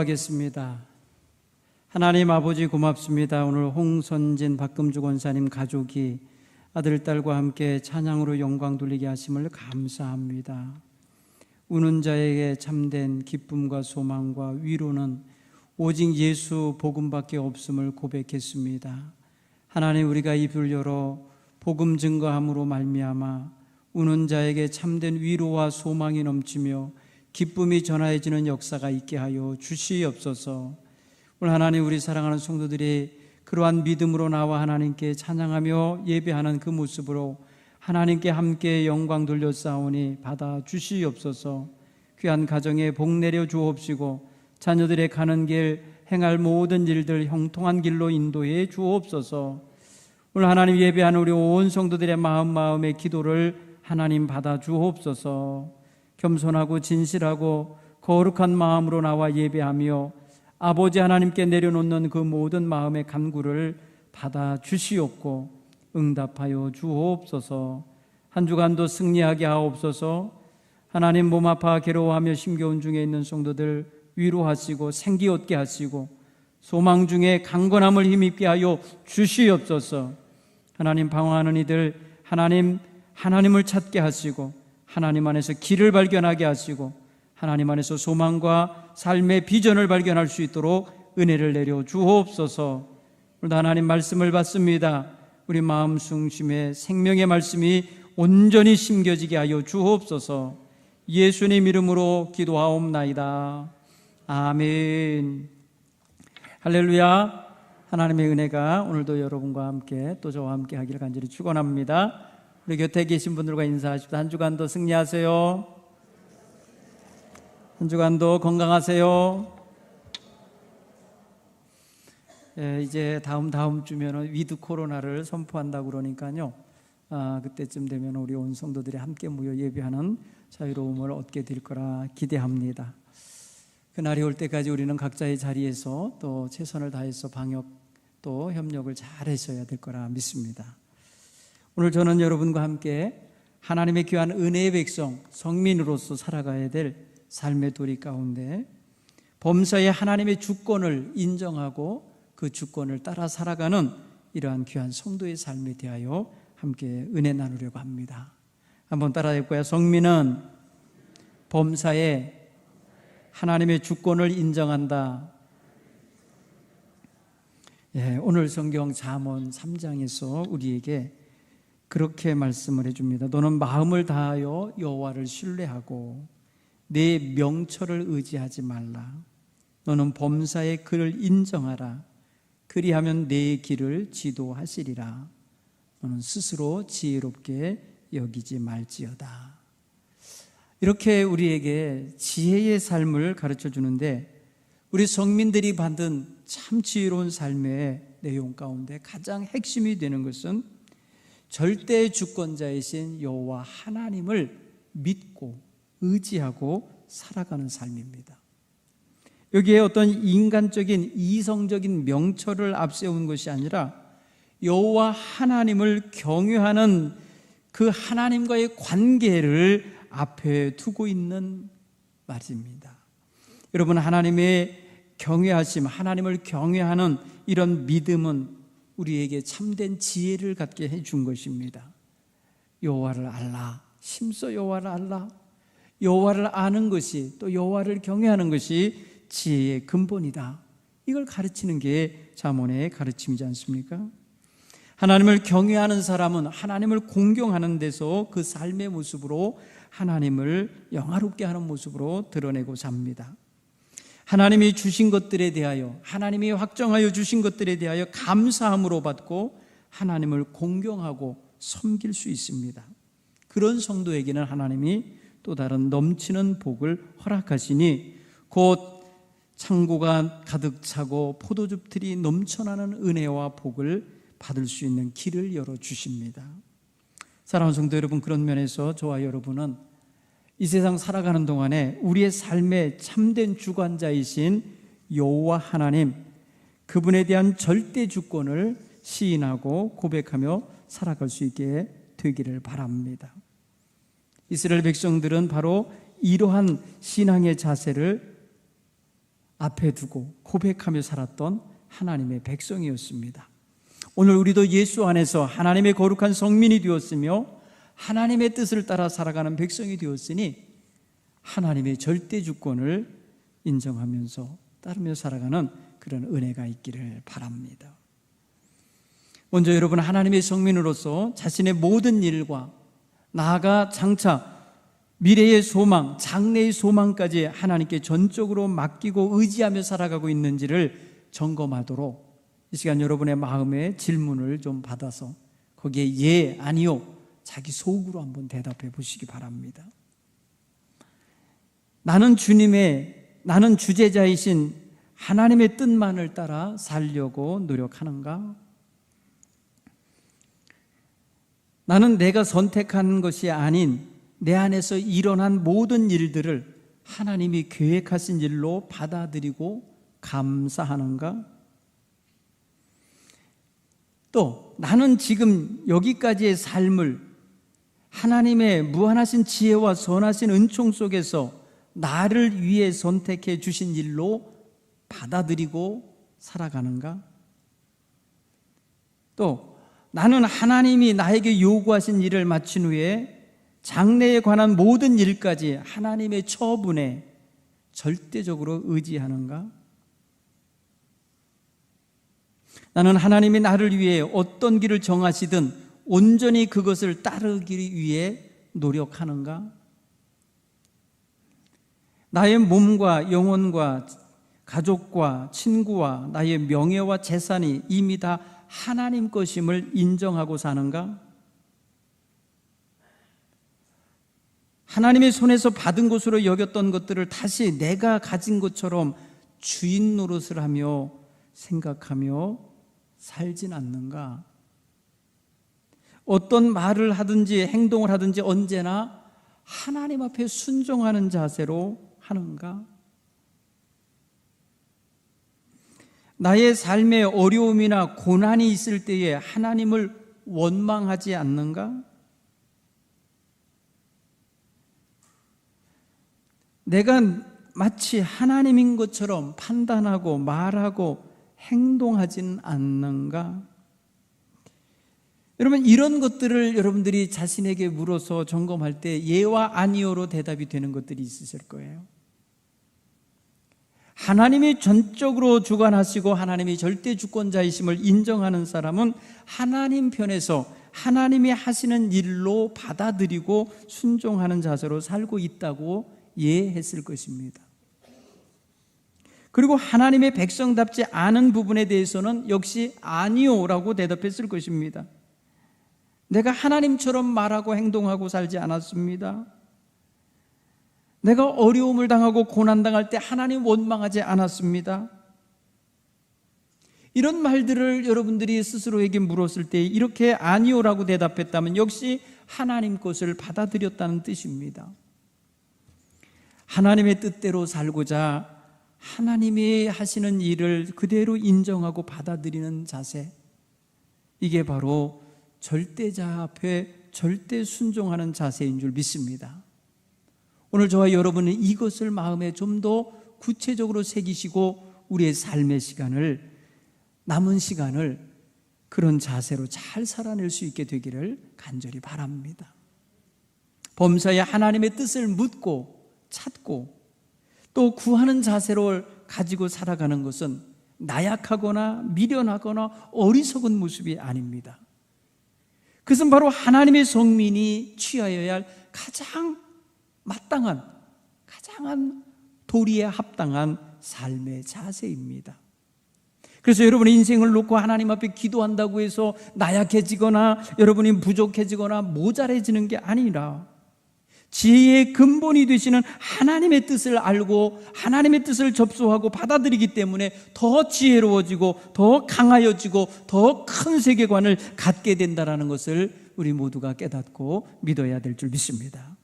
기도하겠습니다. 하나님 아버지 고맙습니다. 오늘 홍선진 박금주 권사님 가족이 아들, 딸과 함께 찬양으로 영광 돌리게 하심을 감사합니다. 우는 자에게 참된 기쁨과 소망과 위로는 오직 예수 복음밖에 없음을 고백했습니다. 하나님, 우리가 입을 열어 복음 증거함으로 말미암아 우는 자에게 참된 위로와 소망이 넘치며 기쁨이 전하여지는 역사가 있게 하여 주시옵소서. 오늘 하나님, 우리 사랑하는 성도들이 그러한 믿음으로 나와 하나님께 찬양하며 예배하는 그 모습으로 하나님께 함께 영광 돌려 싸우니 받아 주시옵소서. 귀한 가정에 복 내려 주옵시고 자녀들의 가는 길 행할 모든 일들 형통한 길로 인도해 주옵소서. 오늘 하나님 예배하는 우리 온 성도들의 마음의 기도를 하나님 받아 주옵소서. 겸손하고 진실하고 거룩한 마음으로 나와 예배하며 아버지 하나님께 내려놓는 그 모든 마음의 간구를 받아 주시옵고 응답하여 주옵소서. 한 주간도 승리하게 하옵소서. 하나님, 몸 아파 괴로워하며 심겨운 중에 있는 성도들 위로하시고 생기 얻게 하시고 소망 중에 강건함을 힘입게 하여 주시옵소서. 하나님, 방황하는 이들 하나님을 찾게 하시고 하나님 안에서 길을 발견하게 하시고 하나님 안에서 소망과 삶의 비전을 발견할 수 있도록 은혜를 내려 주옵소서. 오늘도 하나님 말씀을 받습니다. 우리 마음 중심에 생명의 말씀이 온전히 심겨지게 하여 주옵소서. 예수님 이름으로 기도하옵나이다. 아멘. 할렐루야. 하나님의 은혜가 오늘도 여러분과 함께 또 저와 함께 하기를 간절히 축원합니다. 우리 곁에 계신 분들과 인사하십시다. 한 주간도 승리하세요. 한 주간도 건강하세요. 이제 다음 주면 위드 코로나를 선포한다고 그러니까요. 그때쯤 되면 우리 온 성도들이 함께 모여 예배하는 자유로움을 얻게 될 거라 기대합니다. 그날이 올 때까지 우리는 각자의 자리에서 또 최선을 다해서 방역 또 협력을 잘 하셔야 될 거라 믿습니다. 오늘 저는 여러분과 함께 하나님의 귀한 은혜의 백성, 성민으로서 살아가야 될 삶의 도리 가운데 범사에 하나님의 주권을 인정하고 그 주권을 따라 살아가는 이러한 귀한 성도의 삶에 대하여 함께 은혜 나누려고 합니다. 한번 따라해 볼까요? 성민은 범사에 하나님의 주권을 인정한다. 오늘 성경 잠언 3장에서 우리에게 그렇게 말씀을 해줍니다. 너는 마음을 다하여 여호와를 신뢰하고 내 명철을 의지하지 말라. 너는 범사의 그를 인정하라. 그리하면 내 길을 지도하시리라. 너는 스스로 지혜롭게 여기지 말지어다. 이렇게 우리에게 지혜의 삶을 가르쳐 주는데 우리 성민들이 받은 참 지혜로운 삶의 내용 가운데 가장 핵심이 되는 것은 절대 주권자이신 여호와 하나님을 믿고 의지하고 살아가는 삶입니다. 여기에 어떤 인간적인 이성적인 명철을 앞세운 것이 아니라 여호와 하나님을 경외하는 그 하나님과의 관계를 앞에 두고 있는 말입니다. 여러분, 하나님의 경외하심, 하나님을 경외하는 이런 믿음은 우리에게 참된 지혜를 갖게 해준 것입니다. 여호와를 알라, 심써 여호와를 알라. 여호와를 아는 것이, 또 여호와를 경외하는 것이 지혜의 근본이다. 이걸 가르치는 게 잠언의 가르침이지 않습니까? 하나님을 경외하는 사람은 하나님을 공경하는 데서 그 삶의 모습으로 하나님을 영화롭게 하는 모습으로 드러내고 삽니다. 하나님이 주신 것들에 대하여, 하나님이 확정하여 주신 것들에 대하여 감사함으로 받고 하나님을 공경하고 섬길 수 있습니다. 그런 성도에게는 하나님이 또 다른 넘치는 복을 허락하시니 곧 창고가 가득 차고 포도즙들이 넘쳐나는 은혜와 복을 받을 수 있는 길을 열어주십니다. 사랑하는 성도 여러분, 그런 면에서 저와 여러분은 이 세상 살아가는 동안에 우리의 삶의 참된 주관자이신 여호와 하나님, 그분에 대한 절대 주권을 시인하고 고백하며 살아갈 수 있게 되기를 바랍니다. 이스라엘 백성들은 바로 이러한 신앙의 자세를 앞에 두고 고백하며 살았던 하나님의 백성이었습니다. 오늘 우리도 예수 안에서 하나님의 거룩한 성민이 되었으며 하나님의 뜻을 따라 살아가는 백성이 되었으니 하나님의 절대 주권을 인정하면서 따르며 살아가는 그런 은혜가 있기를 바랍니다. 먼저 여러분, 하나님의 성민으로서 자신의 모든 일과 나아가 장차 미래의 소망, 장래의 소망까지 하나님께 전적으로 맡기고 의지하며 살아가고 있는지를 점검하도록 이 시간 여러분의 마음에 질문을 좀 받아서 거기에 예, 아니요, 자기 속으로 한번 대답해 보시기 바랍니다. 나는 주제자이신 하나님의 뜻만을 따라 살려고 노력하는가? 나는 내가 선택한 것이 아닌 내 안에서 일어난 모든 일들을 하나님이 계획하신 일로 받아들이고 감사하는가? 또 나는 지금 여기까지의 삶을 하나님의 무한하신 지혜와 선하신 은총 속에서 나를 위해 선택해 주신 일로 받아들이고 살아가는가? 또 나는 하나님이 나에게 요구하신 일을 마친 후에 장래에 관한 모든 일까지 하나님의 처분에 절대적으로 의지하는가? 나는 하나님이 나를 위해 어떤 길을 정하시든 온전히 그것을 따르기 위해 노력하는가? 나의 몸과 영혼과 가족과 친구와 나의 명예와 재산이 이미 다 하나님 것임을 인정하고 사는가? 하나님의 손에서 받은 것으로 여겼던 것들을 다시 내가 가진 것처럼 주인 노릇을 하며 생각하며 살진 않는가? 어떤 말을 하든지 행동을 하든지 언제나 하나님 앞에 순종하는 자세로 하는가? 나의 삶에 어려움이나 고난이 있을 때에 하나님을 원망하지 않는가? 내가 마치 하나님인 것처럼 판단하고 말하고 행동하진 않는가? 여러분, 이런 것들을 여러분들이 자신에게 물어서 점검할 때 예와 아니오로 대답이 되는 것들이 있으실 거예요. 하나님이 전적으로 주관하시고 하나님이 절대 주권자이심을 인정하는 사람은 하나님 편에서 하나님이 하시는 일로 받아들이고 순종하는 자세로 살고 있다고 이해했을 것입니다. 그리고 하나님의 백성답지 않은 부분에 대해서는 역시 아니요라고 대답했을 것입니다. 내가 하나님처럼 말하고 행동하고 살지 않았습니다. 내가 어려움을 당하고 고난당할 때 하나님 원망하지 않았습니다. 이런 말들을 여러분들이 스스로에게 물었을 때 이렇게 아니요라고 대답했다면 역시 하나님 것을 받아들였다는 뜻입니다. 하나님의 뜻대로 살고자 하나님이 하시는 일을 그대로 인정하고 받아들이는 자세, 이게 바로 절대자 앞에 절대 순종하는 자세인 줄 믿습니다. 오늘 저와 여러분은 이것을 마음에 좀 더 구체적으로 새기시고 우리의 삶의 시간을, 남은 시간을 그런 자세로 잘 살아낼 수 있게 되기를 간절히 바랍니다. 범사에 하나님의 뜻을 묻고 찾고 또 구하는 자세를 가지고 살아가는 것은 나약하거나 미련하거나 어리석은 모습이 아닙니다. 그것은 바로 하나님의 성민이 취하여야 할 가장 마땅한, 가장 도리에 합당한 삶의 자세입니다. 그래서 여러분의 인생을 놓고 하나님 앞에 기도한다고 해서 나약해지거나 여러분이 부족해지거나 모자라지는 게 아니라 지혜의 근본이 되시는 하나님의 뜻을 알고 하나님의 뜻을 접수하고 받아들이기 때문에 더 지혜로워지고 더 강하여지고 더 큰 세계관을 갖게 된다는 것을 우리 모두가 깨닫고 믿어야 될 줄 믿습니다.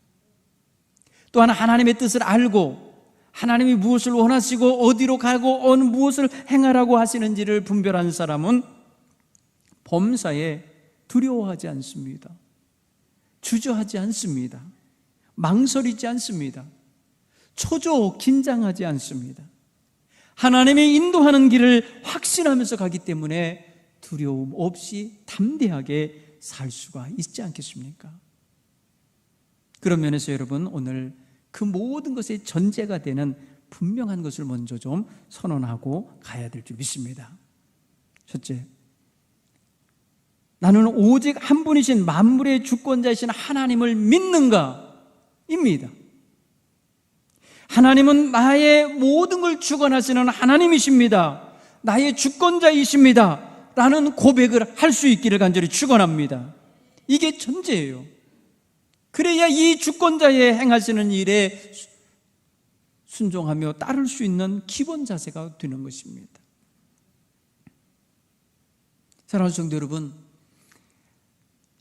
또한 하나님의 뜻을 알고 하나님이 무엇을 원하시고 어디로 가고 어느 무엇을 행하라고 하시는지를 분별하는 사람은 범사에 두려워하지 않습니다. 주저하지 않습니다. 망설이지 않습니다. 초조 긴장하지 않습니다. 하나님의 인도하는 길을 확신하면서 가기 때문에 두려움 없이 담대하게 살 수가 있지 않겠습니까? 그런 면에서 여러분, 오늘 그 모든 것의 전제가 되는 분명한 것을 먼저 좀 선언하고 가야 될 줄 믿습니다. 첫째, 나는 오직 한 분이신 만물의 주권자이신 하나님을 믿는가? 입니다. 하나님은 나의 모든 걸 주관하시는 하나님이십니다. 나의 주권자이십니다. 라는 고백을 할 수 있기를 간절히 축원합니다. 이게 전제예요. 그래야 이 주권자의 행하시는 일에 순종하며 따를 수 있는 기본 자세가 되는 것입니다. 사랑하는 성도 여러분,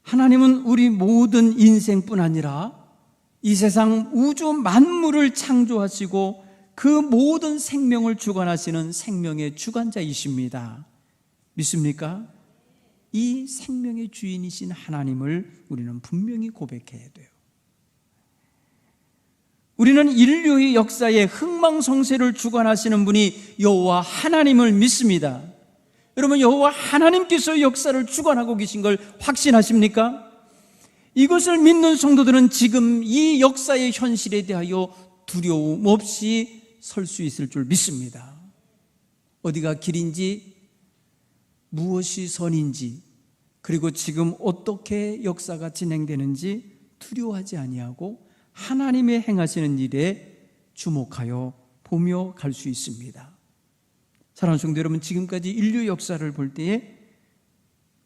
하나님은 우리 모든 인생뿐 아니라 이 세상 우주 만물을 창조하시고 그 모든 생명을 주관하시는 생명의 주관자이십니다. 믿습니까? 이 생명의 주인이신 하나님을 우리는 분명히 고백해야 돼요. 우리는 인류의 역사에 흥망성쇠를 주관하시는 분이 여호와 하나님을 믿습니다. 여러분, 여호와 하나님께서 역사를 주관하고 계신 걸 확신하십니까? 이것을 믿는 성도들은 지금 이 역사의 현실에 대하여 두려움 없이 설 수 있을 줄 믿습니다. 어디가 길인지, 무엇이 선인지, 그리고 지금 어떻게 역사가 진행되는지 두려워하지 아니하고 하나님의 행하시는 일에 주목하여 보며 갈 수 있습니다. 사랑하는 성도 여러분, 지금까지 인류 역사를 볼 때에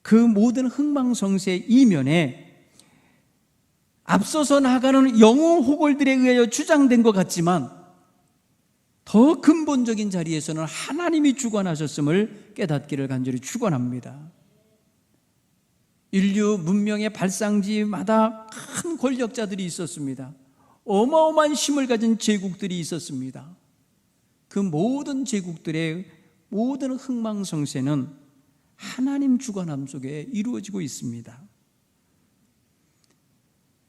그 모든 흥망성쇠 이면에 앞서서 나가는 영웅 호걸들에 의하여 주장된 것 같지만 더 근본적인 자리에서는 하나님이 주관하셨음을 깨닫기를 간절히 축원합니다. 인류 문명의 발상지마다 큰 권력자들이 있었습니다. 어마어마한 힘을 가진 제국들이 있었습니다. 그 모든 제국들의 모든 흥망성쇠는 하나님 주관함 속에 이루어지고 있습니다.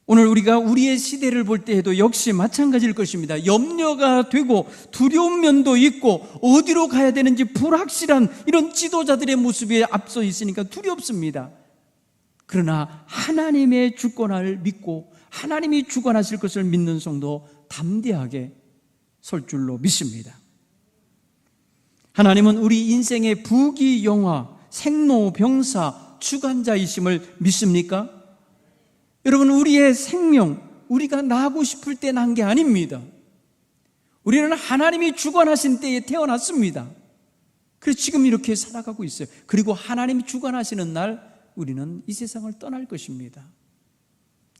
오늘 우리가 우리의 시대를 볼 때에도 역시 마찬가지일 것입니다. 염려가 되고 두려운 면도 있고 어디로 가야 되는지 불확실한 이런 지도자들의 모습이 앞서 있으니까 두렵습니다. 그러나 하나님의 주권을 믿고 하나님이 주관하실 것을 믿는 성도 담대하게 설 줄로 믿습니다. 하나님은 우리 인생의 부귀영화, 생로병사, 주관자이심을 믿습니까? 여러분, 우리의 생명, 우리가 나고 싶을 때 난 게 아닙니다. 우리는 하나님이 주관하신 때에 태어났습니다. 그래서 지금 이렇게 살아가고 있어요. 그리고 하나님이 주관하시는 날 우리는 이 세상을 떠날 것입니다.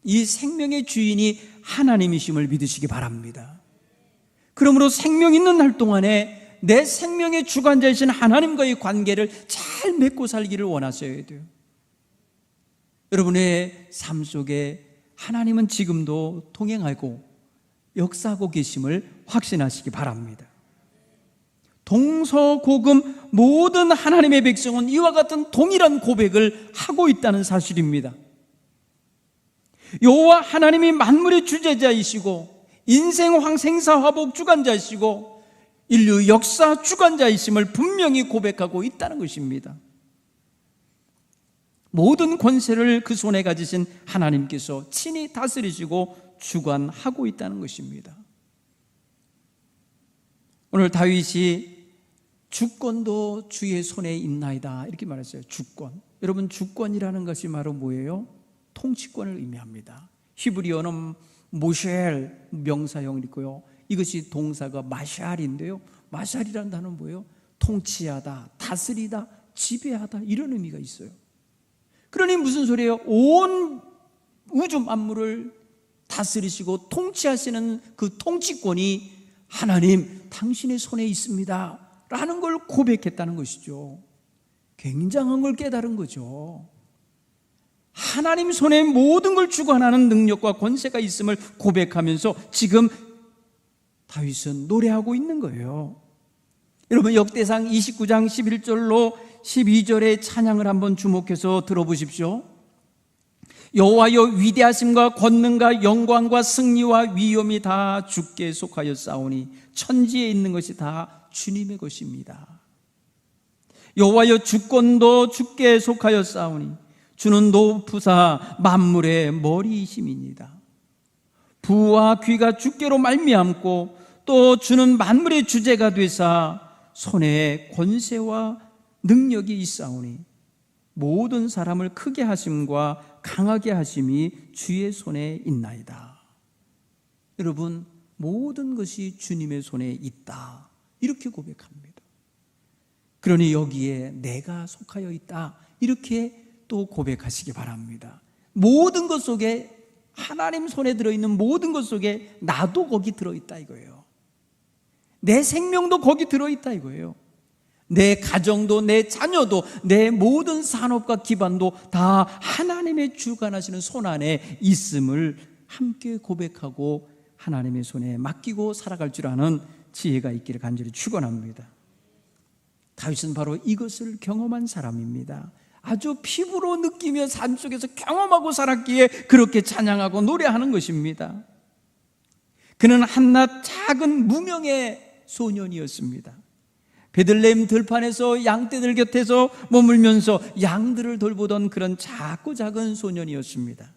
이 생명의 주인이 하나님이심을 믿으시기 바랍니다. 그러므로 생명 있는 날 동안에 내 생명의 주관자이신 하나님과의 관계를 잘 맺고 살기를 원하셔야 돼요. 여러분의 삶 속에 하나님은 지금도 동행하고 역사하고 계심을 확신하시기 바랍니다. 동서고금 모든 하나님의 백성은 이와 같은 동일한 고백을 하고 있다는 사실입니다. 여호와 하나님이 만물의 주재자이시고 인생 생사화복 주관자이시고 인류 역사 주관자이심을 분명히 고백하고 있다는 것입니다. 모든 권세를 그 손에 가지신 하나님께서 친히 다스리시고 주관하고 있다는 것입니다. 오늘 다윗이 주권도 주의 손에 있나이다 이렇게 말했어요. 주권. 여러분, 주권이라는 것이 바로 뭐예요? 통치권을 의미합니다. 히브리어는 모셸 명사형이 있고요. 이것이 동사가 마샬인데요. 마샬이라는 단어는 뭐예요? 통치하다, 다스리다, 지배하다 이런 의미가 있어요. 그러니 무슨 소리예요? 온 우주 만물을 다스리시고 통치하시는 그 통치권이 하나님 당신의 손에 있습니다 라는 걸 고백했다는 것이죠. 굉장한 걸 깨달은 거죠. 하나님 손에 모든 걸 주관하는 능력과 권세가 있음을 고백하면서 지금 다윗은 노래하고 있는 거예요. 여러분, 역대상 29장 11절로 12절의 찬양을 한번 주목해서 들어보십시오. 여호와여, 위대하심과 권능과 영광과 승리와 위엄이 다 주께 속하였사오니 천지에 있는 것이 다 주님의 것입니다. 여호와여 주권도 주께 속하였사오니 주는 높으사 만물의 머리이심이니이다. 부와 귀가 주께로 말미암고 또 주는 만물의 주제가 되사 손에 권세와 능력이 있사오니 모든 사람을 크게 하심과 강하게 하심이 주의 손에 있나이다. 여러분, 모든 것이 주님의 손에 있다, 이렇게 고백합니다. 그러니 여기에 내가 속하여 있다, 이렇게 또 고백하시기 바랍니다. 모든 것 속에, 하나님 손에 들어있는 모든 것 속에 나도 거기 들어있다 이거예요. 내 생명도 거기 들어있다 이거예요. 내 가정도, 내 자녀도, 내 모든 산업과 기반도 다 하나님의 주관하시는 손 안에 있음을 함께 고백하고 하나님의 손에 맡기고 살아갈 줄 아는 지혜가 있기를 간절히 축원합니다. 다윗은 바로 이것을 경험한 사람입니다. 아주 피부로 느끼며 삶 속에서 경험하고 살았기에 그렇게 찬양하고 노래하는 것입니다. 그는 한낱 작은 무명의 소년이었습니다. 베들레헴 들판에서 양떼들 곁에서 머물면서 양들을 돌보던 그런 작고 작은 소년이었습니다.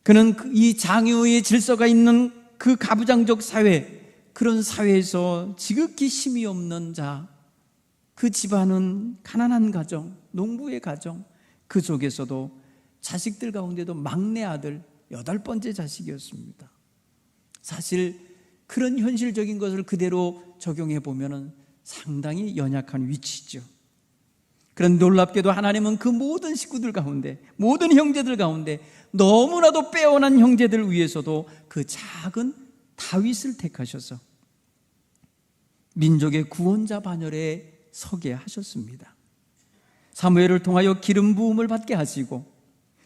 그는 이 장유의 질서가 있는 그 가부장적 사회, 그런 사회에서 지극히 힘이 없는 자, 그 집안은 가난한 가정, 농부의 가정, 그 속에서도 자식들 가운데도 막내 아들, 8번째 자식이었습니다. 사실 그런 현실적인 것을 그대로 적용해 보면 상당히 연약한 위치죠. 그런 놀랍게도 하나님은 그 모든 식구들 가운데, 모든 형제들 가운데 너무나도 빼어난 형제들 위해서도 그 작은 다윗을 택하셔서 민족의 구원자 반열에 서게 하셨습니다. 사무엘을 통하여 기름 부음을 받게 하시고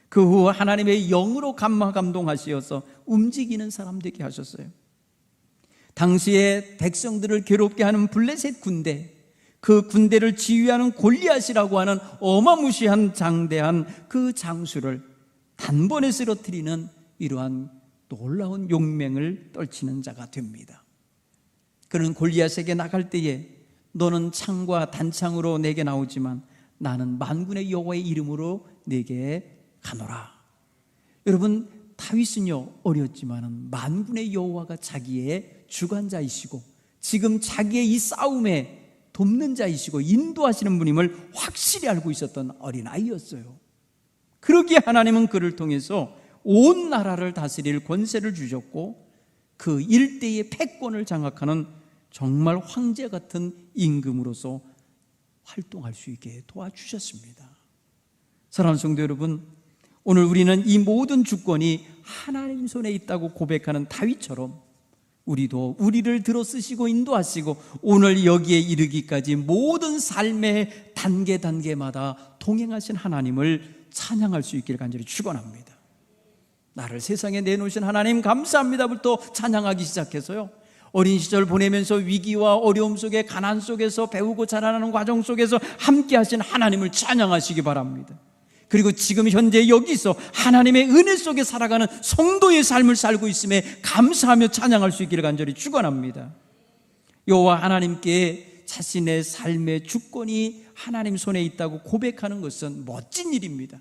그 후 하나님의 영으로 감동하시어서 움직이는 사람 되게 하셨어요. 당시에 백성들을 괴롭게 하는 블레셋 군대, 그 군대를 지휘하는 골리앗이라고 하는 어마무시한 장대한 그 장수를 단번에 쓰러뜨리는 이러한 놀라운 용맹을 떨치는 자가 됩니다. 그는 골리앗에게 나갈 때에 너는 창과 단창으로 내게 나오지만 나는 만군의 여호와의 이름으로 내게 가노라. 여러분, 다윗은요 어렸지만 만군의 여호와가 자기의 주관자이시고 지금 자기의 이 싸움에 돕는 자이시고 인도하시는 분임을 확실히 알고 있었던 어린아이였어요. 그러기에 하나님은 그를 통해서 온 나라를 다스릴 권세를 주셨고 그 일대의 패권을 장악하는 정말 황제 같은 임금으로서 활동할 수 있게 도와주셨습니다. 사랑하는 성도 여러분, 오늘 우리는 이 모든 주권이 하나님 손에 있다고 고백하는 다윗처럼 우리도 우리를 들어 쓰시고 인도하시고 오늘 여기에 이르기까지 모든 삶의 단계마다 동행하신 하나님을 찬양할 수 있기를 간절히 축원합니다. 나를 세상에 내놓으신 하나님 감사합니다부터 찬양하기 시작해서요, 어린 시절 보내면서 위기와 어려움 속에 가난 속에서 배우고 자라나는 과정 속에서 함께 하신 하나님을 찬양하시기 바랍니다. 그리고 지금 현재 여기서 하나님의 은혜 속에 살아가는 성도의 삶을 살고 있음에 감사하며 찬양할 수 있기를 간절히 축원합니다. 여호와 하나님께 자신의 삶의 주권이 하나님 손에 있다고 고백하는 것은 멋진 일입니다.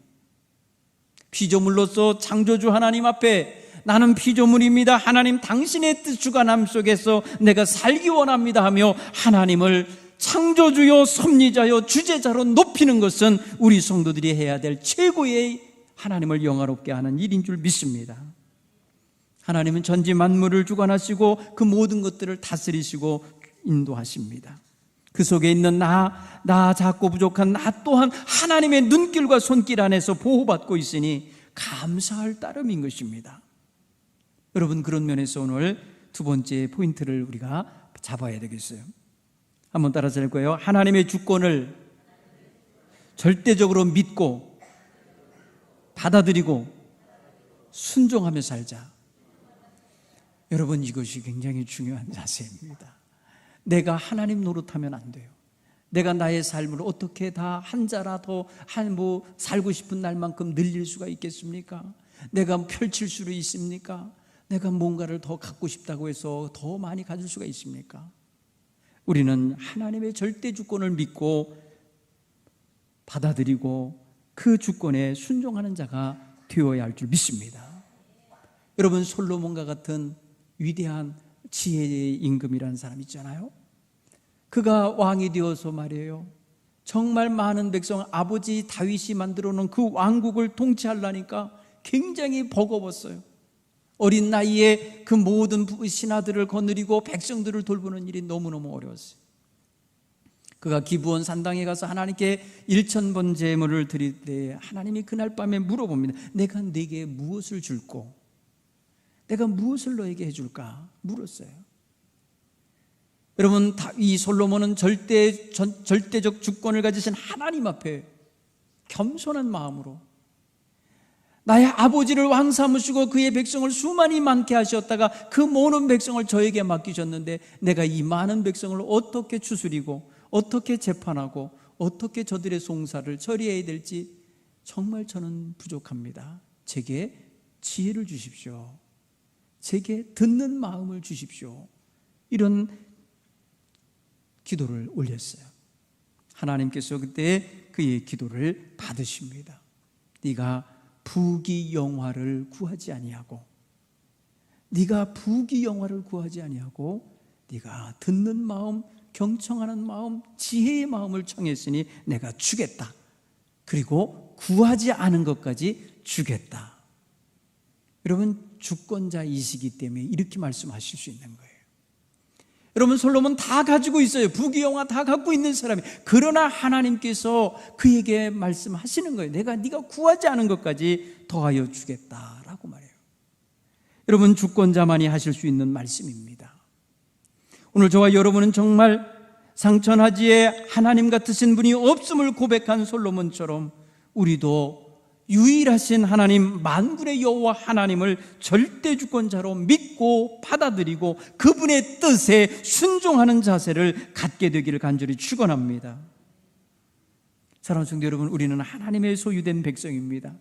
피조물로서 창조주 하나님 앞에 나는 피조물입니다, 하나님 당신의 뜻 주관함 속에서 내가 살기 원합니다 하며 하나님을 창조주요 섭리자요 주제자로 높이는 것은 우리 성도들이 해야 될 최고의 하나님을 영화롭게 하는 일인 줄 믿습니다. 하나님은 전지 만물을 주관하시고 그 모든 것들을 다스리시고 인도하십니다. 그 속에 있는 나 작고 부족한 나 또한 하나님의 눈길과 손길 안에서 보호받고 있으니 감사할 따름인 것입니다. 여러분, 그런 면에서 오늘 두 번째 포인트를 우리가 잡아야 되겠어요. 한번 따라서 할 거예요. 하나님의 주권을 절대적으로 믿고 받아들이고 순종하며 살자. 여러분, 이것이 굉장히 중요한 자세입니다. 내가 하나님 노릇하면 안 돼요. 내가 나의 삶을 어떻게 다 한 자라도 살고 싶은 날만큼 늘릴 수가 있겠습니까? 내가 펼칠 수도 있습니까? 내가 뭔가를 더 갖고 싶다고 해서 더 많이 가질 수가 있습니까? 우리는 하나님의 절대 주권을 믿고 받아들이고 그 주권에 순종하는 자가 되어야 할 줄 믿습니다. 여러분, 솔로몬과 같은 위대한 지혜의 임금이라는 사람 있잖아요. 그가 왕이 되어서 말이에요, 정말 많은 백성, 아버지 다윗이 만들어 놓은 그 왕국을 통치하려니까 굉장히 버거웠어요. 어린 나이에 그 모든 신하들을 거느리고 백성들을 돌보는 일이 너무너무 어려웠어요. 그가 기브온 산당에 가서 하나님께 1,000번 제물을 드릴 때 하나님이 그날 밤에 물어봅니다. 내가 네게 무엇을 줄꼬? 내가 무엇을 너에게 해줄까? 물었어요. 여러분, 이 솔로몬은 절대적 주권을 가지신 하나님 앞에 겸손한 마음으로 나의 아버지를 왕 삼으시고 그의 백성을 수많이 많게 하셨다가 그 모든 백성을 저에게 맡기셨는데 내가 이 많은 백성을 어떻게 추스리고 어떻게 재판하고 어떻게 저들의 송사를 처리해야 될지 정말 저는 부족합니다. 제게 지혜를 주십시오. 제게 듣는 마음을 주십시오. 이런 기도를 올렸어요. 하나님께서 그때 그의 기도를 받으십니다. 네가 부귀영화를 구하지 아니하고 네가 부귀영화를 구하지 아니하고 네가 듣는 마음, 경청하는 마음, 지혜의 마음을 청했으니 내가 주겠다. 그리고 구하지 않은 것까지 주겠다. 여러분, 주권자이시기 때문에 이렇게 말씀하실 수 있는 거예요. 여러분, 솔로몬 다 가지고 있어요. 부귀영화 다 갖고 있는 사람이. 그러나 하나님께서 그에게 말씀하시는 거예요. 네가 구하지 않은 것까지 더하여 주겠다라고 말해요. 여러분, 주권자만이 하실 수 있는 말씀입니다. 오늘 저와 여러분은 정말 상천하지에 하나님 같으신 분이 없음을 고백한 솔로몬처럼 우리도 유일하신 하나님, 만군의 여호와 하나님을 절대 주권자로 믿고 받아들이고 그분의 뜻에 순종하는 자세를 갖게 되기를 간절히 축원합니다. 사랑하는 성도 여러분, 우리는 하나님의 소유된 백성입니다.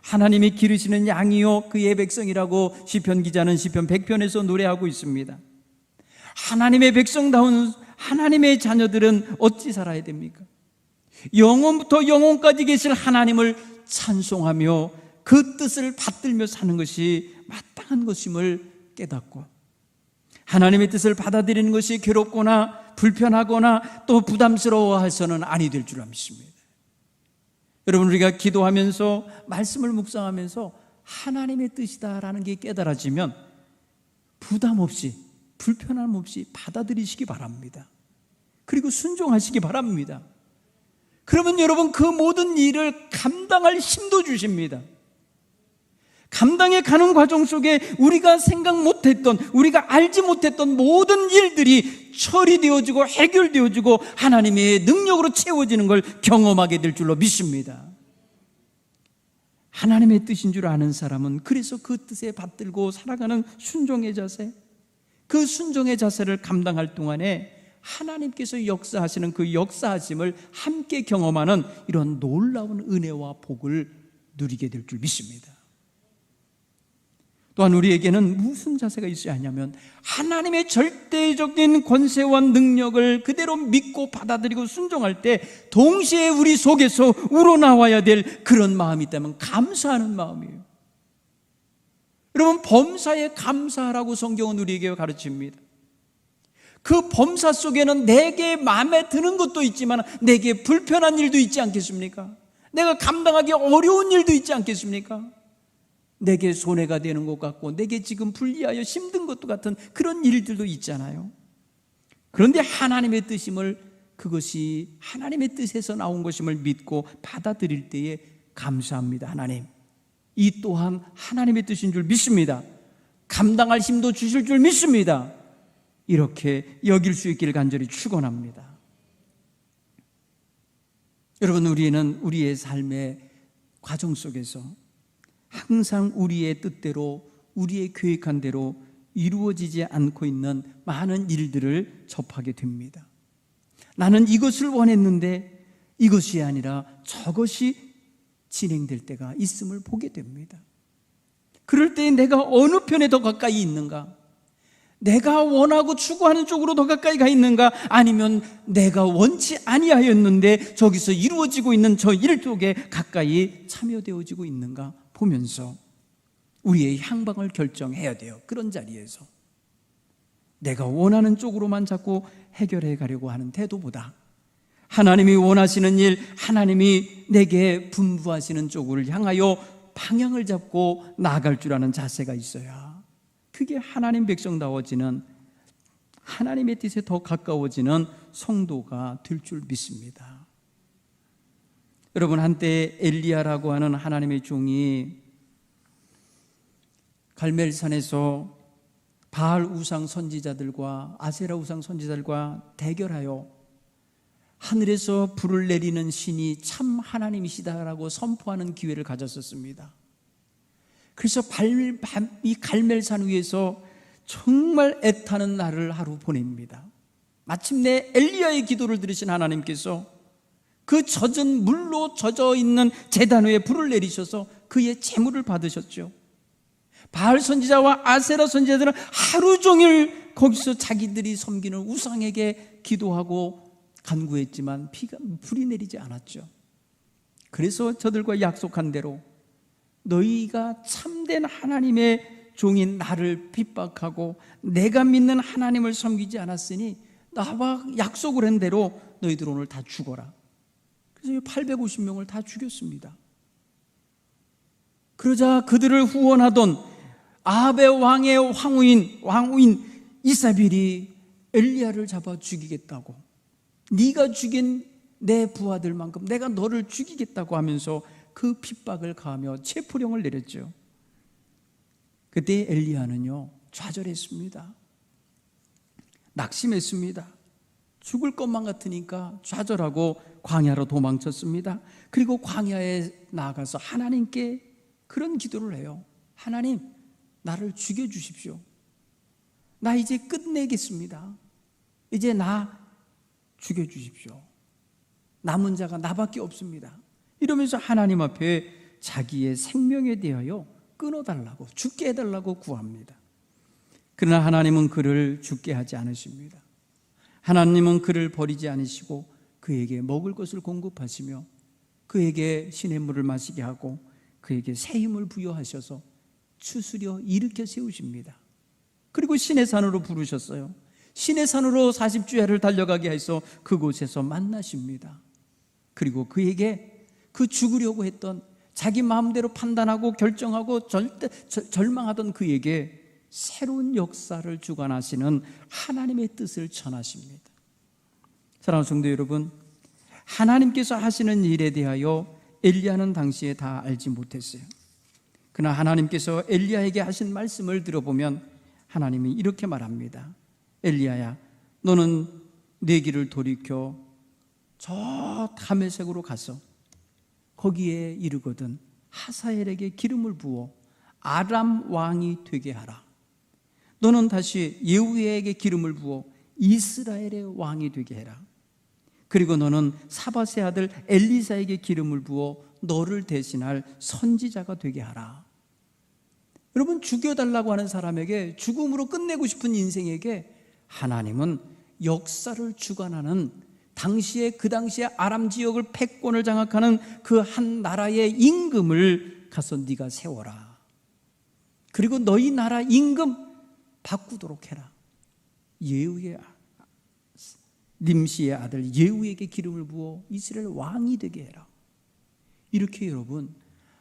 하나님이 기르시는 양이요 그의 백성이라고 시편 기자는 시편 100편에서 노래하고 있습니다. 하나님의 백성다운 하나님의 자녀들은 어찌 살아야 됩니까? 영원부터 영원까지 계실 하나님을 찬송하며 그 뜻을 받들며 사는 것이 마땅한 것임을 깨닫고 하나님의 뜻을 받아들이는 것이 괴롭거나 불편하거나 또 부담스러워해서는 아니 될 줄 믿습니다. 여러분, 우리가 기도하면서 말씀을 묵상하면서 하나님의 뜻이다라는 게 깨달아지면 부담 없이 불편함 없이 받아들이시기 바랍니다. 그리고 순종하시기 바랍니다. 그러면 여러분, 그 모든 일을 감당할 힘도 주십니다. 감당해 가는 과정 속에 우리가 생각 못했던, 우리가 알지 못했던 모든 일들이 처리되어지고 해결되어지고 하나님의 능력으로 채워지는 걸 경험하게 될 줄로 믿습니다. 하나님의 뜻인 줄 아는 사람은 그래서 그 뜻에 받들고 살아가는 순종의 자세, 그 순종의 자세를 감당할 동안에 하나님께서 역사하시는 그 역사하심을 함께 경험하는 이런 놀라운 은혜와 복을 누리게 될 줄 믿습니다. 또한 우리에게는 무슨 자세가 있어야 하냐면 하나님의 절대적인 권세와 능력을 그대로 믿고 받아들이고 순종할 때 동시에 우리 속에서 우러나와야 될 그런 마음이 있다면 감사하는 마음이에요. 여러분, 범사에 감사하라고 성경은 우리에게 가르칩니다. 그 범사 속에는 내게 마음에 드는 것도 있지만 내게 불편한 일도 있지 않겠습니까? 내가 감당하기 어려운 일도 있지 않겠습니까? 내게 손해가 되는 것 같고 내게 지금 불리하여 힘든 것도 같은 그런 일들도 있잖아요. 그런데 하나님의 뜻임을, 그것이 하나님의 뜻에서 나온 것임을 믿고 받아들일 때에 감사합니다. 하나님, 이 또한 하나님의 뜻인 줄 믿습니다. 감당할 힘도 주실 줄 믿습니다. 이렇게 여길 수 있기를 간절히 축원합니다. 여러분, 우리는 우리의 삶의 과정 속에서 항상 우리의 뜻대로, 우리의 계획한 대로 이루어지지 않고 있는 많은 일들을 접하게 됩니다. 나는 이것을 원했는데 이것이 아니라 저것이 진행될 때가 있음을 보게 됩니다. 그럴 때 내가 어느 편에 더 가까이 있는가? 내가 원하고 추구하는 쪽으로 더 가까이 가 있는가, 아니면 내가 원치 아니하였는데 저기서 이루어지고 있는 저 일 쪽에 가까이 참여되어지고 있는가 보면서 우리의 향방을 결정해야 돼요. 그런 자리에서 내가 원하는 쪽으로만 자꾸 해결해 가려고 하는 태도보다 하나님이 원하시는 일, 하나님이 내게 분부하시는 쪽을 향하여 방향을 잡고 나아갈 줄 아는 자세가 있어야 그게 하나님 백성다워지는, 하나님의 뜻에 더 가까워지는 성도가 될 줄 믿습니다. 여러분, 한때 엘리야라고 하는 하나님의 종이 갈멜산에서 바알 우상 선지자들과 아세라 우상 선지자들과 대결하여 하늘에서 불을 내리는 신이 참 하나님이시다라고 선포하는 기회를 가졌었습니다. 그래서 이 갈멜산 위에서 정말 애타는 날을 하루 보냅니다. 마침내 엘리야의 기도를 들으신 하나님께서 그 젖은 물로 젖어 있는 제단 위에 불을 내리셔서 그의 제물을 받으셨죠. 바알 선지자와 아세라 선지자들은 하루 종일 거기서 자기들이 섬기는 우상에게 기도하고 간구했지만 불이 내리지 않았죠. 그래서 저들과 약속한 대로 너희가 참된 하나님의 종인 나를 핍박하고 내가 믿는 하나님을 섬기지 않았으니 나와 약속을 한 대로 너희들 오늘 다 죽어라. 그래서 850명을 다 죽였습니다. 그러자 그들을 후원하던 아합의 왕의 왕후인 이사벨이 엘리야를 잡아 죽이겠다고, 네가 죽인 내 부하들만큼 내가 너를 죽이겠다고 하면서 그 핍박을 가하며 체포령을 내렸죠. 그때 엘리야는요 좌절했습니다. 낙심했습니다. 죽을 것만 같으니까 좌절하고 광야로 도망쳤습니다. 그리고 광야에 나아가서 하나님께 그런 기도를 해요. 하나님, 나를 죽여주십시오. 나 이제 끝내겠습니다. 이제 나 죽여주십시오. 남은 자가 나밖에 없습니다. 이러면서 하나님 앞에 자기의 생명에 대하여 끊어달라고, 죽게 해달라고 구합니다. 그러나 하나님은 그를 죽게 하지 않으십니다. 하나님은 그를 버리지 않으시고 그에게 먹을 것을 공급하시며 그에게 시냇 물을 마시게 하고 그에게 새 힘을 부여하셔서 추스려 일으켜 세우십니다. 그리고 시내산으로 부르셨어요. 시내산으로 40주야를 달려가게 해서 그곳에서 만나십니다. 그리고 그에게 그 죽으려고 했던, 자기 마음대로 판단하고 결정하고 절망하던 그에게 새로운 역사를 주관하시는 하나님의 뜻을 전하십니다. 사랑하는 성도 여러분, 하나님께서 하시는 일에 대하여 엘리야는 당시에 다 알지 못했어요. 그러나 하나님께서 엘리야에게 하신 말씀을 들어보면 하나님이 이렇게 말합니다. 엘리야야, 너는 내 길을 돌이켜 저 다메섹으로 가서 거기에 이르거든 하사엘에게 기름을 부어 아람 왕이 되게 하라. 너는 다시 예후에게 기름을 부어 이스라엘의 왕이 되게 해라. 그리고 너는 사밧의 아들 엘리사에게 기름을 부어 너를 대신할 선지자가 되게 하라. 여러분, 죽여달라고 하는 사람에게, 죽음으로 끝내고 싶은 인생에게 하나님은 역사를 주관하는, 그 당시에 아람 지역을 패권을 장악하는 그 한 나라의 임금을 가서 네가 세워라. 그리고 너희 나라 임금 바꾸도록 해라. 예후의 님시의 아들 예후에게 기름을 부어 이스라엘 왕이 되게 해라. 이렇게 여러분,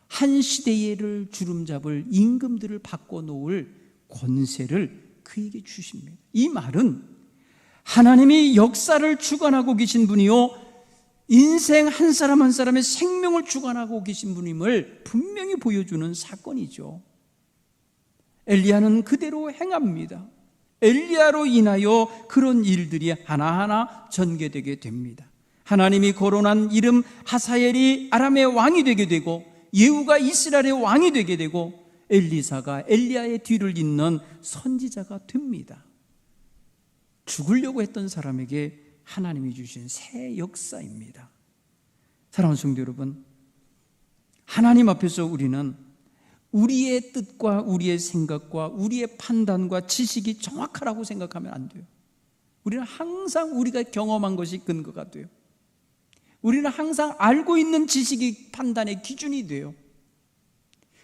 한 시대를 주름잡을 임금들을 바꿔놓을 권세를 그에게 주십니다. 이 말은 하나님이 역사를 주관하고 계신 분이요, 인생 한 사람 한 사람의 생명을 주관하고 계신 분임을 분명히 보여주는 사건이죠. 엘리야는 그대로 행합니다. 엘리야로 인하여 그런 일들이 하나하나 전개되게 됩니다. 하나님이 거론한 이름 하사엘이 아람의 왕이 되게 되고, 예후가 이스라엘의 왕이 되게 되고, 엘리사가 엘리야의 뒤를 잇는 선지자가 됩니다. 죽으려고 했던 사람에게 하나님이 주신 새 역사입니다. 사랑하는 성도 여러분, 하나님 앞에서 우리는 우리의 뜻과 우리의 생각과 우리의 판단과 지식이 정확하라고 생각하면 안 돼요. 우리는 항상 우리가 경험한 것이 근거가 돼요. 우리는 항상 알고 있는 지식이 판단의 기준이 돼요.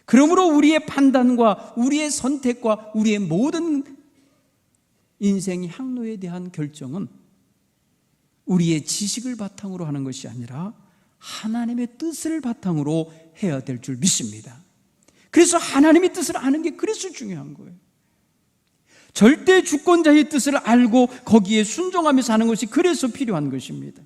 그러므로 우리의 판단과 우리의 선택과 우리의 모든 인생 향로에 대한 결정은 우리의 지식을 바탕으로 하는 것이 아니라 하나님의 뜻을 바탕으로 해야 될 줄 믿습니다. 그래서 하나님의 뜻을 아는 게 그래서 중요한 거예요. 절대 주권자의 뜻을 알고 거기에 순종하며 사는 것이 그래서 필요한 것입니다.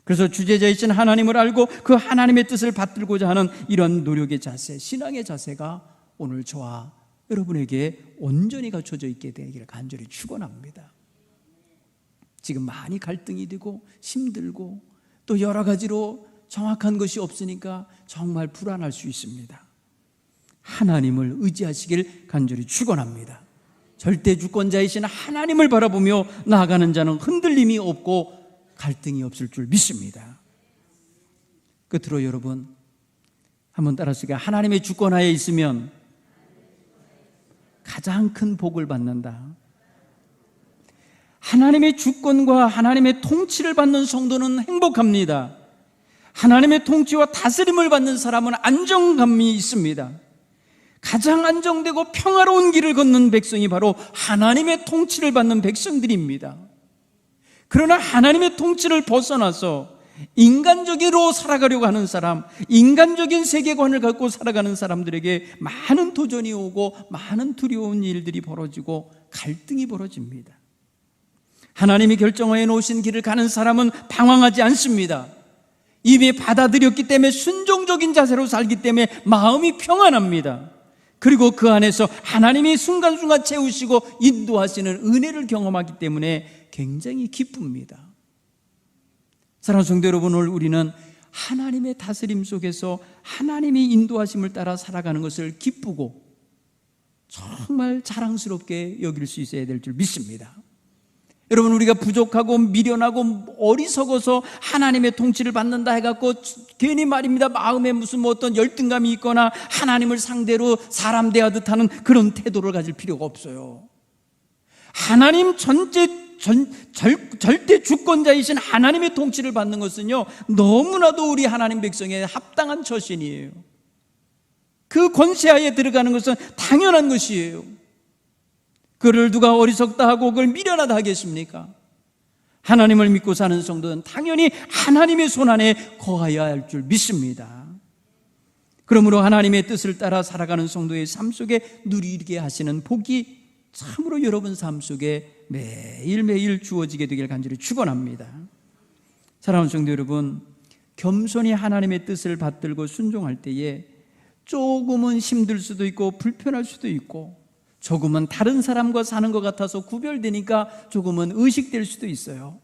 그래서 주재자이신 하나님을 알고 그 하나님의 뜻을 받들고자 하는 이런 노력의 자세, 신앙의 자세가 오늘 저와 여러분에게 온전히 갖춰져 있게 되기를 간절히 축원합니다. 지금 많이 갈등이 되고 힘들고 또 여러 가지로 정확한 것이 없으니까 정말 불안할 수 있습니다. 하나님을 의지하시길 간절히 축원합니다. 절대 주권자이신 하나님을 바라보며 나아가는 자는 흔들림이 없고 갈등이 없을 줄 믿습니다. 끝으로 여러분 한번 따라하시겠습니다. 하나님의 주권하에 있으면 가장 큰 복을 받는다. 하나님의 주권과 하나님의 통치를 받는 성도는 행복합니다. 하나님의 통치와 다스림을 받는 사람은 안정감이 있습니다. 가장 안정되고 평화로운 길을 걷는 백성이 바로 하나님의 통치를 받는 백성들입니다. 그러나 하나님의 통치를 벗어나서 인간적으로 살아가려고 하는 사람, 인간적인 세계관을 갖고 살아가는 사람들에게 많은 도전이 오고 많은 두려운 일들이 벌어지고 갈등이 벌어집니다. 하나님이 결정해 놓으신 길을 가는 사람은 방황하지 않습니다. 이미 받아들였기 때문에 순종적인 자세로 살기 때문에 마음이 평안합니다. 그리고 그 안에서 하나님이 순간순간 채우시고 인도하시는 은혜를 경험하기 때문에 굉장히 기쁩니다. 사랑하는 성도 여러분, 오늘 우리는 하나님의 다스림 속에서 하나님의 인도하심을 따라 살아가는 것을 기쁘고 정말 자랑스럽게 여길 수 있어야 될 줄 믿습니다. 여러분, 우리가 부족하고 미련하고 어리석어서 하나님의 통치를 받는다 해갖고 괜히 말입니다, 마음에 무슨 뭐 어떤 열등감이 있거나 하나님을 상대로 사람 대하듯 하는 그런 태도를 가질 필요가 없어요. 하나님 절대 주권자이신 하나님의 통치를 받는 것은요, 너무나도 우리 하나님 백성의 합당한 처신이에요. 그 권세하에 들어가는 것은 당연한 것이에요. 그를 누가 어리석다 하고 그걸 미련하다 하겠습니까? 하나님을 믿고 사는 성도는 당연히 하나님의 손안에 거하여야 할 줄 믿습니다. 그러므로 하나님의 뜻을 따라 살아가는 성도의 삶 속에 누리게 하시는 복이 참으로 여러분 삶 속에 매일매일 주어지게 되길 간절히 축원합니다. 사랑하는 성도 여러분, 겸손히 하나님의 뜻을 받들고 순종할 때에 조금은 힘들 수도 있고 불편할 수도 있고 조금은 다른 사람과 사는 것 같아서 구별되니까 조금은 의식될 수도 있어요.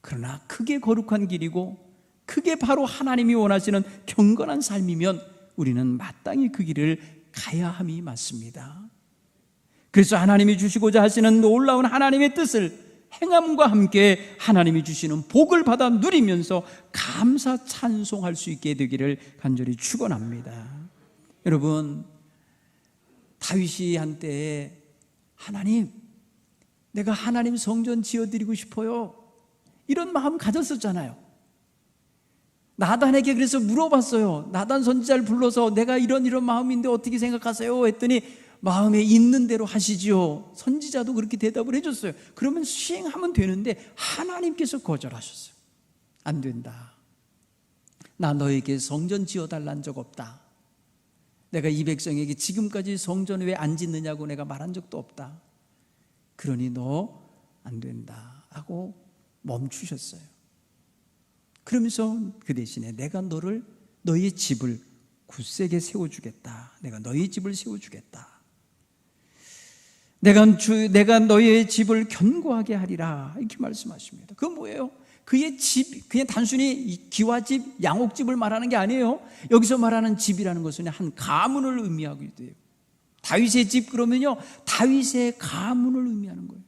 그러나 크게 거룩한 길이고 크게 바로 하나님이 원하시는 경건한 삶이면 우리는 마땅히 그 길을 가야 함이 맞습니다. 그래서 하나님이 주시고자 하시는 놀라운 하나님의 뜻을 행함과 함께 하나님이 주시는 복을 받아 누리면서 감사 찬송할 수 있게 되기를 간절히 축원합니다. 여러분, 다윗이 한때 하나님, 내가 하나님 성전 지어드리고 싶어요, 이런 마음 가졌었잖아요. 나단에게 그래서 물어봤어요. 나단 선지자를 불러서 내가 이런 마음인데 어떻게 생각하세요? 했더니 마음에 있는 대로 하시지요. 선지자도 그렇게 대답을 해줬어요. 그러면 시행하면 되는데 하나님께서 거절하셨어요. 안 된다. 나 너에게 성전 지어달란 적 없다. 내가 이 백성에게 지금까지 성전 왜 안 짓느냐고 내가 말한 적도 없다. 그러니 너 안 된다 하고 멈추셨어요. 그러면서 그 대신에 내가 너의 집을 굳세게 세워주겠다. 내가 너의 집을 세워주겠다. 내가 너의 집을 견고하게 하리라, 이렇게 말씀하십니다. 그건 뭐예요? 그의 집, 그냥 단순히 기와집, 양옥집을 말하는 게 아니에요. 여기서 말하는 집이라는 것은 한 가문을 의미하고 있대요. 다윗의 집 그러면요, 다윗의 가문을 의미하는 거예요.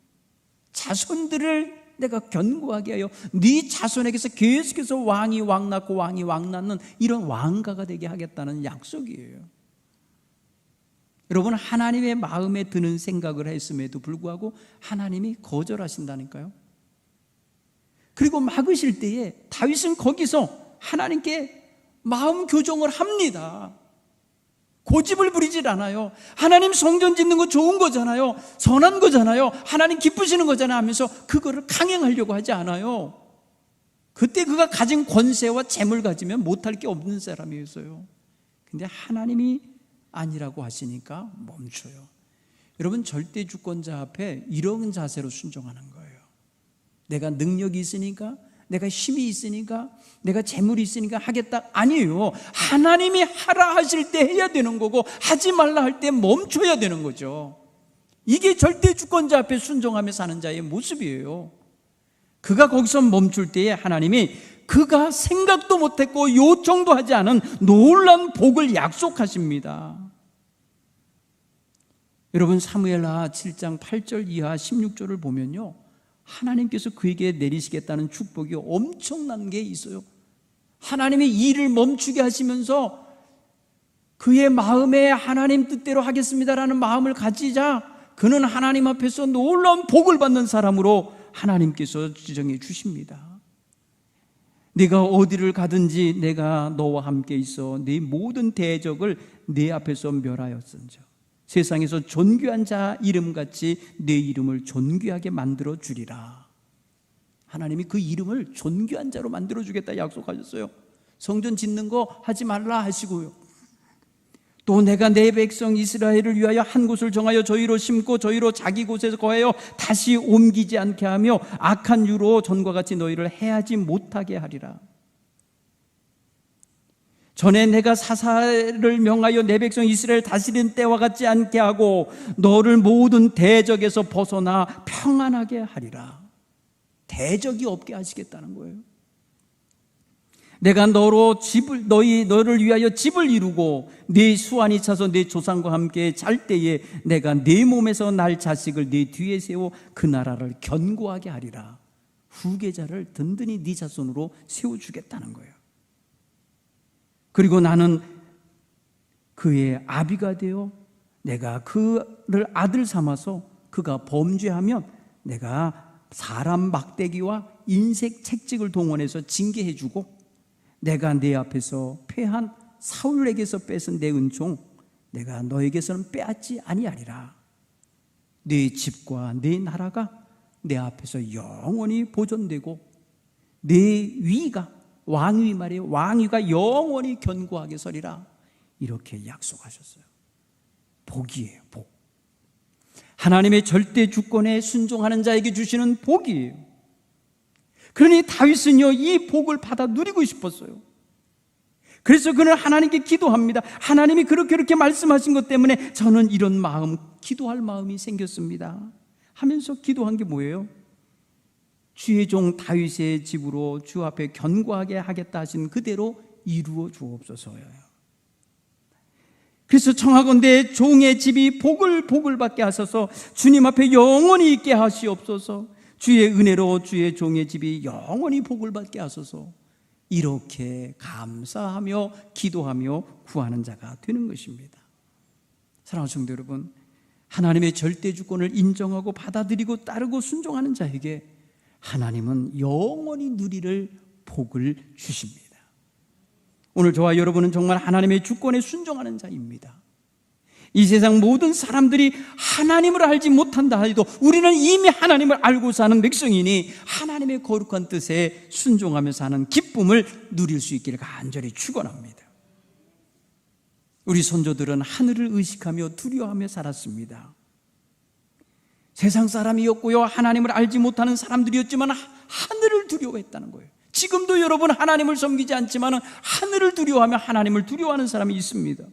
자손들을 내가 견고하게 하여 네 자손에게서 계속해서 왕이 왕 낳고 왕이 왕 낳는 이런 왕가가 되게 하겠다는 약속이에요. 여러분, 하나님의 마음에 드는 생각을 했음에도 불구하고 하나님이 거절하신다니까요. 그리고 막으실 때에 다윗은 거기서 하나님께 마음 교정을 합니다. 고집을 부리질 않아요. 하나님 성전 짓는 거 좋은 거잖아요. 선한 거잖아요. 하나님 기쁘시는 거잖아요 하면서 그거를 강행하려고 하지 않아요. 그때 그가 가진 권세와 재물 가지면 못할 게 없는 사람이었어요. 근데 하나님이 아니라고 하시니까 멈춰요. 여러분, 절대 주권자 앞에 이런 자세로 순종하는 거예요. 내가 능력이 있으니까, 내가 힘이 있으니까, 내가 재물이 있으니까 하겠다, 아니에요. 하나님이 하라 하실 때 해야 되는 거고, 하지 말라 할 때 멈춰야 되는 거죠. 이게 절대 주권자 앞에 순종하며 사는 자의 모습이에요. 그가 거기서 멈출 때에 하나님이 그가 생각도 못했고 요청도 하지 않은 놀라운 복을 약속하십니다. 여러분, 사무엘하 7장 8절 이하 16절을 보면요, 하나님께서 그에게 내리시겠다는 축복이 엄청난 게 있어요. 하나님이 일을 멈추게 하시면서 그의 마음에 하나님 뜻대로 하겠습니다라는 마음을 가지자 그는 하나님 앞에서 놀라운 복을 받는 사람으로 하나님께서 지정해 주십니다. 네가 어디를 가든지 내가 너와 함께 있어 네 모든 대적을 네 앞에서 멸하였은즉 세상에서 존귀한 자 이름같이 네 이름을 존귀하게 만들어 주리라. 하나님이 그 이름을 존귀한 자로 만들어 주겠다 약속하셨어요. 성전 짓는 거 하지 말라 하시고요, 또 내가 내 백성 이스라엘을 위하여 한 곳을 정하여 저희로 심고 저희로 자기 곳에서 거하여 다시 옮기지 않게 하며 악한 유로 전과 같이 너희를 해하지 못하게 하리라. 전에 내가 사사를 명하여 내 백성 이스라엘 다스리는 때와 같지 않게 하고 너를 모든 대적에서 벗어나 평안하게 하리라. 대적이 없게 하시겠다는 거예요. 내가 너를 위하여 집을 이루고 네 수완이 차서 네 조상과 함께 잘 때에 내가 네 몸에서 날 자식을 네 뒤에 세워 그 나라를 견고하게 하리라. 후계자를 든든히 네 자손으로 세워주겠다는 거예요. 그리고 나는 그의 아비가 되어 내가 그를 아들 삼아서 그가 범죄하면 내가 사람 막대기와 인색 책직을 동원해서 징계해주고 내가 네 앞에서 패한 사울에게서 뺏은 내 은총 내가 너에게서는 빼앗지 아니하리라. 네 집과 네 나라가 내 앞에서 영원히 보존되고 네 위가 왕위 말이에요. 왕위가 영원히 견고하게 서리라. 이렇게 약속하셨어요. 복이에요, 복. 하나님의 절대 주권에 순종하는 자에게 주시는 복이에요. 그러니 다윗은요, 이 복을 받아 누리고 싶었어요. 그래서 그는 하나님께 기도합니다. 하나님이 그렇게 말씀하신 것 때문에 저는 이런 마음, 기도할 마음이 생겼습니다 하면서 기도한 게 뭐예요? 주의 종 다윗의 집으로 주 앞에 견고하게 하겠다 하신 그대로 이루어 주옵소서요. 그래서 청하건대 종의 집이 복을 받게 하소서. 주님 앞에 영원히 있게 하시옵소서. 주의 은혜로 주의 종의 집이 영원히 복을 받게 하소서. 이렇게 감사하며 기도하며 구하는 자가 되는 것입니다. 사랑하는 성도 여러분, 하나님의 절대 주권을 인정하고 받아들이고 따르고 순종하는 자에게 하나님은 영원히 누리를 복을 주십니다. 오늘 저와 여러분은 정말 하나님의 주권에 순종하는 자입니다. 이 세상 모든 사람들이 하나님을 알지 못한다 해도 우리는 이미 하나님을 알고 사는 백성이니 하나님의 거룩한 뜻에 순종하며 사는 기쁨을 누릴 수 있기를 간절히 축원합니다. 우리 선조들은 하늘을 의식하며 두려워하며 살았습니다. 세상 사람이었고요, 하나님을 알지 못하는 사람들이었지만 하늘을 두려워했다는 거예요. 지금도 여러분 하나님을 섬기지 않지만 하늘을 두려워하며 하나님을 두려워하는 사람이 있습니다.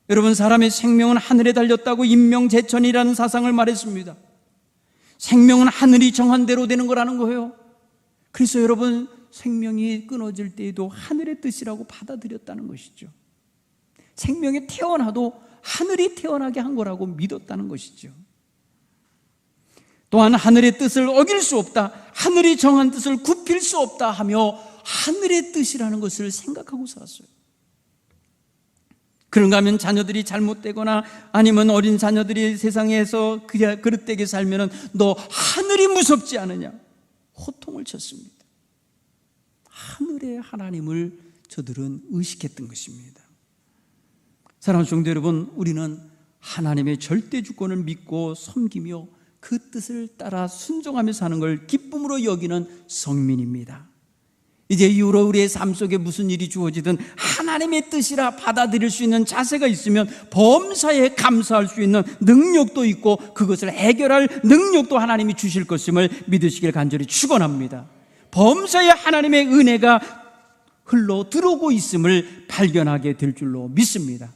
여러분, 사람의 생명은 하늘에 달렸다고 인명재천이라는 사상을 말했습니다. 생명은 하늘이 정한 대로 되는 거라는 거예요. 그래서 여러분, 생명이 끊어질 때에도 하늘의 뜻이라고 받아들였다는 것이죠. 생명이 태어나도 하늘이 태어나게 한 거라고 믿었다는 것이죠. 또한 하늘의 뜻을 어길 수 없다, 하늘이 정한 뜻을 굽힐 수 없다 하며 하늘의 뜻이라는 것을 생각하고 살았어요. 그런가 하면 자녀들이 잘못되거나 아니면 어린 자녀들이 세상에서 그릇되게 살면은 너 하늘이 무섭지 않으냐 호통을 쳤습니다. 하늘의 하나님을 저들은 의식했던 것입니다. 사랑하는 성도 여러분, 우리는 하나님의 절대 주권을 믿고 섬기며 그 뜻을 따라 순종하며 사는 걸 기쁨으로 여기는 성민입니다. 이제 이후로 우리의 삶 속에 무슨 일이 주어지든 하나님의 뜻이라 받아들일 수 있는 자세가 있으면 범사에 감사할 수 있는 능력도 있고 그것을 해결할 능력도 하나님이 주실 것임을 믿으시길 간절히 축원합니다. 범사에 하나님의 은혜가 흘러 들어오고 있음을 발견하게 될 줄로 믿습니다.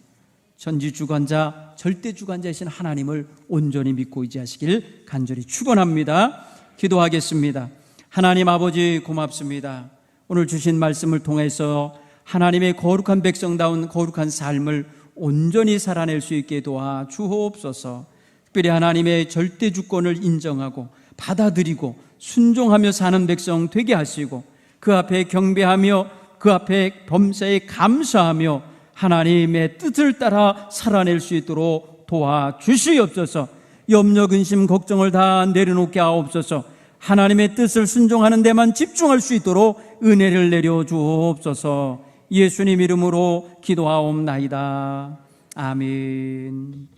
전지주관자, 절대주관자이신 하나님을 온전히 믿고 의지하시길 간절히 축원합니다. 기도하겠습니다. 하나님 아버지 고맙습니다. 오늘 주신 말씀을 통해서 하나님의 거룩한 백성다운 거룩한 삶을 온전히 살아낼 수 있게 도와 주옵소서. 특별히 하나님의 절대 주권을 인정하고 받아들이고 순종하며 사는 백성 되게 하시고 그 앞에 경배하며 그 앞에 범사에 감사하며 하나님의 뜻을 따라 살아낼 수 있도록 도와주시옵소서. 염려, 근심, 걱정을 다 내려놓게 하옵소서. 하나님의 뜻을 순종하는 데만 집중할 수 있도록 은혜를 내려 주옵소서. 예수님 이름으로 기도하옵나이다. 아멘.